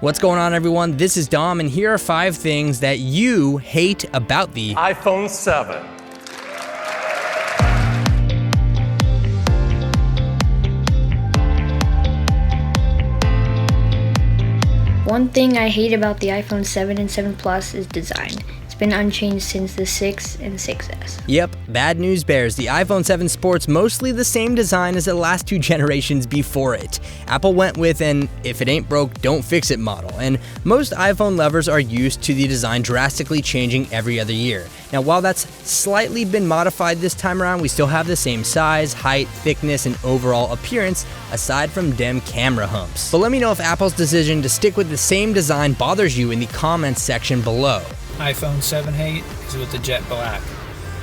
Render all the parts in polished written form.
What's going on, everyone? This is Dom, and here are 5 things that you hate about the iPhone 7. One thing I hate about the iPhone 7 and 7 Plus is design. It's been unchanged since the 6 and 6S. Yep, bad news bears. The iPhone 7 sports mostly the same design as the last 2 generations before it. Apple went with an if it ain't broke, don't fix it model, and most iPhone lovers are used to the design drastically changing every other year. Now, while that's slightly been modified this time around, we still have the same size, height, thickness, and overall appearance, aside from dem camera humps. But let me know if Apple's decision to stick with the same design bothers you in the comments section below. iPhone 7 hate is with the jet black.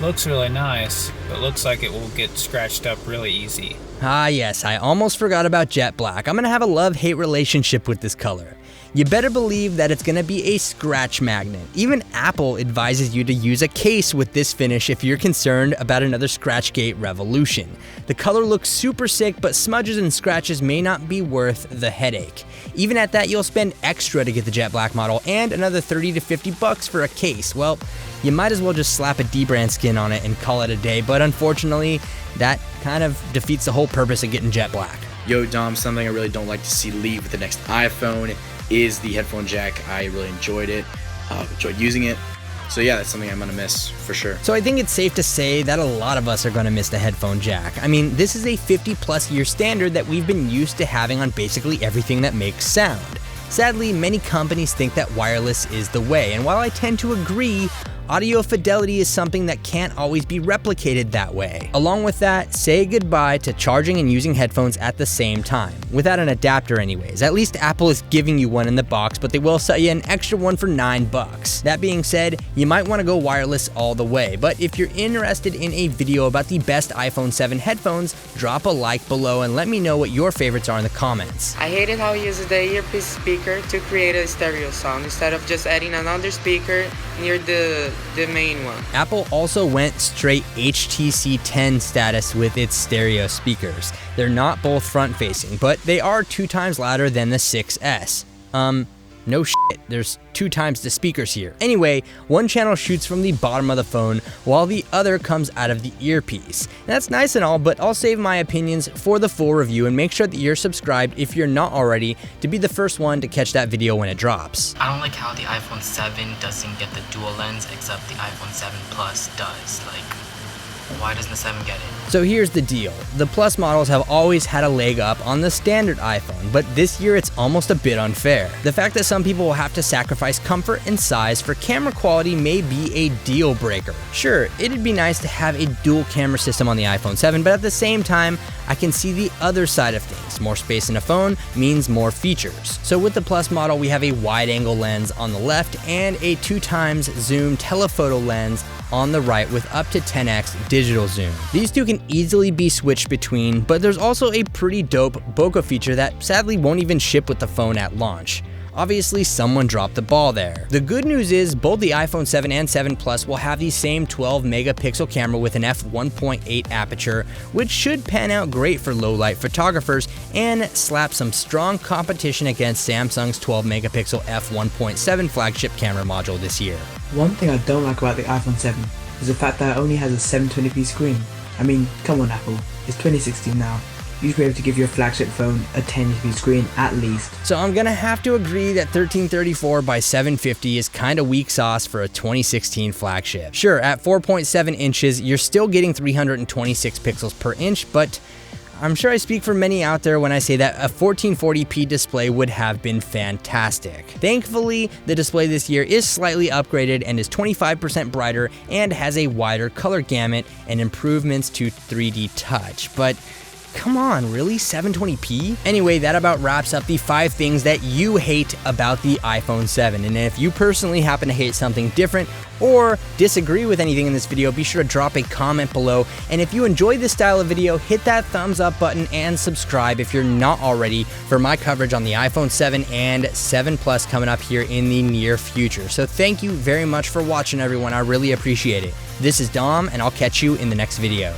Looks really nice, but looks like it will get scratched up really easy. Ah yes, I almost forgot about jet black. I'm gonna have a love-hate relationship with this color. You better believe that it's gonna be a scratch magnet. Even Apple advises you to use a case with this finish if you're concerned about another Scratchgate revolution. The color looks super sick, but smudges and scratches may not be worth the headache. Even at that, you'll spend extra to get the jet black model and another 30 to 50 bucks for a case. Well, you might as well just slap a D-brand skin on it and call it a day, but unfortunately, that kind of defeats the whole purpose of getting jet black. Yo, Dom, something I really don't like to see leave with the next iPhone is the headphone jack. I really enjoyed it, enjoyed using it. So yeah, that's something I'm gonna miss for sure. So I think it's safe to say that a lot of us are gonna miss the headphone jack. I mean, this is a 50+ year standard that we've been used to having on basically everything that makes sound. Sadly, many companies think that wireless is the way, and while I tend to agree, audio fidelity is something that can't always be replicated that way. Along with that, say goodbye to charging and using headphones at the same time, without an adapter anyways. At least Apple is giving you one in the box, but they will sell you an extra one for $9. That being said, you might want to go wireless all the way, but if you're interested in a video about the best iPhone 7 headphones, drop a like below and let me know what your favorites are in the comments. I hated how he uses the earpiece speaker to create a stereo sound instead of just adding another speaker near the main one. Apple also went straight HTC 10 status with its stereo speakers. They're not both front-facing, but they are 2 times louder than the 6S. No shit, there's 2 times the speakers here. Anyway, one channel shoots from the bottom of the phone, while the other comes out of the earpiece. That's nice and all, but I'll save my opinions for the full review and make sure that you're subscribed if you're not already to be the first one to catch that video when it drops. I don't like how the iPhone 7 doesn't get the dual lens, except the iPhone 7 Plus does. Like, why doesn't the 7 get it? So here's the deal. The Plus models have always had a leg up on the standard iPhone, but this year it's almost a bit unfair. The fact that some people will have to sacrifice comfort and size for camera quality may be a deal breaker. Sure, it'd be nice to have a dual camera system on the iPhone 7, but at the same time, I can see the other side of things. More space in a phone means more features. So with the Plus model, we have a wide-angle lens on the left and a 2x zoom telephoto lens on the right with up to 10x digital zoom. These two can easily be switched between, but there's also a pretty dope bokeh feature that sadly won't even ship with the phone at launch. Obviously, someone dropped the ball there. The good news is both the iPhone 7 and 7 Plus will have the same 12 megapixel camera with an f1.8 aperture, which should pan out great for low-light photographers and slap some strong competition against Samsung's 12 megapixel f1.7 flagship camera module this year. One thing I don't like about the iPhone 7 is the fact that it only has a 720p screen. I mean, come on Apple, it's 2016 now. You should be able to give your flagship phone a 1080p screen at least. So I'm gonna have to agree that 1334 by 750 is kinda weak sauce for a 2016 flagship. Sure, at 4.7 inches, you're still getting 326 pixels per inch, but I'm sure I speak for many out there when I say that a 1440p display would have been fantastic. Thankfully, the display this year is slightly upgraded and is 25% brighter and has a wider color gamut and improvements to 3D touch, but come on, really? 720p? Anyway, that about wraps up the 5 things that you hate about the iPhone 7. And if you personally happen to hate something different or disagree with anything in this video, be sure to drop a comment below. And if you enjoy this style of video, hit that thumbs up button and subscribe if you're not already for my coverage on the iPhone 7 and 7 Plus coming up here in the near future. So thank you very much for watching, everyone. I really appreciate it. This is Dom, and I'll catch you in the next video.